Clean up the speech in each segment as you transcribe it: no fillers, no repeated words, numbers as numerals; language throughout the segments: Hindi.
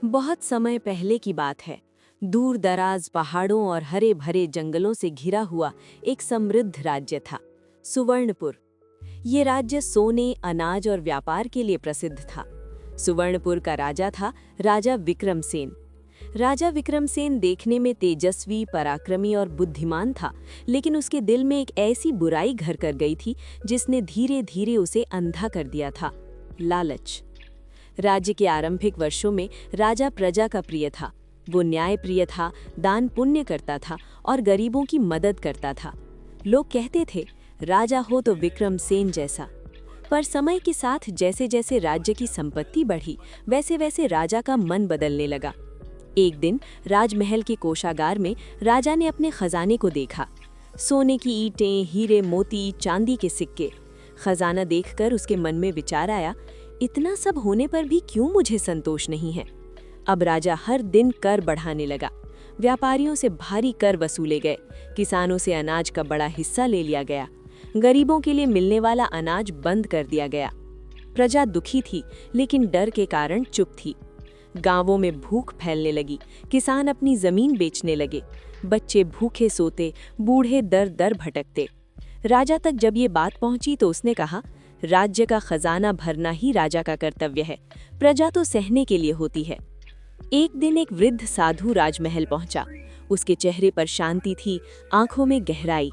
बहुत समय पहले की बात है। दूर दराज पहाड़ों और हरे भरे जंगलों से घिरा हुआ एक समृद्ध राज्य था, सुवर्णपुर। ये राज्य सोने, अनाज और व्यापार के लिए प्रसिद्ध था। सुवर्णपुर का राजा था राजा विक्रमसेन। राजा विक्रमसेन देखने में तेजस्वी, पराक्रमी और बुद्धिमान था, लेकिन उसके दिल में एक ऐसी बुराई घर कर गई थी जिसने धीरे धीरे उसे अंधा कर दिया था, लालच। राज्य के आरंभिक वर्षों में राजा प्रजा का प्रिय था। वो न्यायप्रिय था, दान पुण्य करता था और गरीबों की मदद करता था। लोग कहते थे, राजा हो तो विक्रमसेन जैसा। पर समय के साथ जैसे जैसे राज्य की संपत्ति बढ़ी, वैसे वैसे राजा का मन बदलने लगा। एक दिन राजमहल के कोषागार में राजा ने अपने खजाने को देखा। सोने की ईंटें, हीरे, मोती, चांदी के सिक्के। खजाना देखकर उसके मन में विचार आया, इतना सब होने पर भी क्यों मुझे संतोष नहीं है। अब राजा हर दिन कर बढ़ाने लगा। व्यापारियों से भारी कर वसूले गए, किसानों से अनाज का बड़ा हिस्सा ले लिया गया, गरीबों के लिए मिलने वाला अनाज बंद कर दिया गया। प्रजा दुखी थी, लेकिन डर के कारण चुप थी। गांवों में भूख फैलने लगी, किसान अपनी जमीन बेचने लगे, बच्चे भूखे सोते, बूढ़े दर दर भटकते। राजा तक जब ये बात पहुंची तो उसने कहा, राज्य का खजाना भरना ही राजा का कर्तव्य है, प्रजा तो सहने के लिए होती है। एक दिन एक वृद्ध साधु राजमहल पहुंचा। उसके चेहरे पर शांति थी, आंखों में गहराई।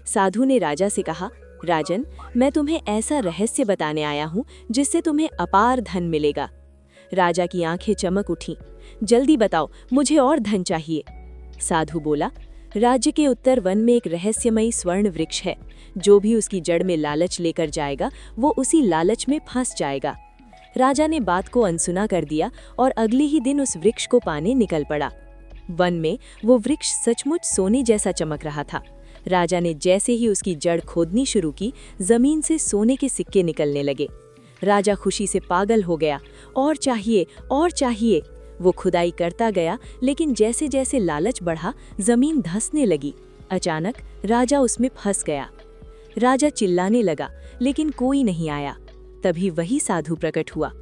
साधु ने राजा से कहा, राजन, मैं तुम्हें ऐसा रहस्य बताने आया हूं जिससे तुम्हें अपार धन मिलेगा। राजा की आंखें चमक उठीं। जल्दी बताओ, मुझे और धन चाहिए। साधु बोला, राज्य के उत्तर वन में एक रहस्यमयी स्वर्ण वृक्ष है। जो भी उसकी जड़ में लालच लेकर जाएगा, वो उसी लालच में फंस जाएगा। राजा ने बात को अनसुना कर दिया और अगले ही दिन उस वृक्ष को पाने निकल पड़ा। वन में वो वृक्ष सचमुच सोने जैसा चमक रहा था। राजा ने जैसे ही उसकी जड़ खोदनी शुरू की, जमीन से सोने के सिक्के निकलने लगे। राजा खुशी से पागल हो गया। और चाहिए, और चाहिए। वो खुदाई करता गया, लेकिन जैसे जैसे लालच बढ़ा, जमीन धंसने लगी। अचानक राजा उसमें फंस गया। राजा चिल्लाने लगा, लेकिन कोई नहीं आया। तभी वही साधु प्रकट हुआ।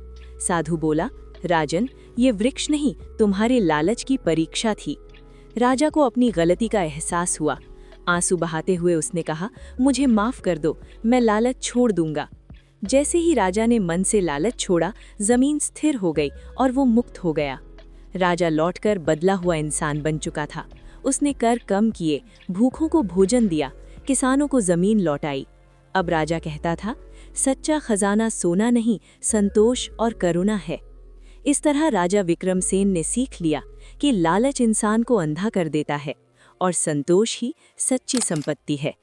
साधु बोला, राजन, ये वृक्ष नहीं, तुम्हारे लालच की परीक्षा थी। राजा को अपनी गलती का एहसास हुआ। आंसू बहाते हुए उसने कहा, मुझे माफ कर दो, मैं लालच छोड़ दूंगा। जैसे ही राजा ने मन से लालच छोड़ा, जमीन स्थिर हो गई और वो मुक्त हो गया। राजा लौटकर बदला हुआ इंसान बन चुका था। उसने कर कम किए, भूखों को भोजन दिया, किसानों को जमीन लौटाई। अब राजा कहता था, सच्चा खजाना सोना नहीं, संतोष और करुणा है। इस तरह राजा विक्रमसेन ने सीख लिया कि लालच इंसान को अंधा कर देता है और संतोष ही सच्ची संपत्ति है।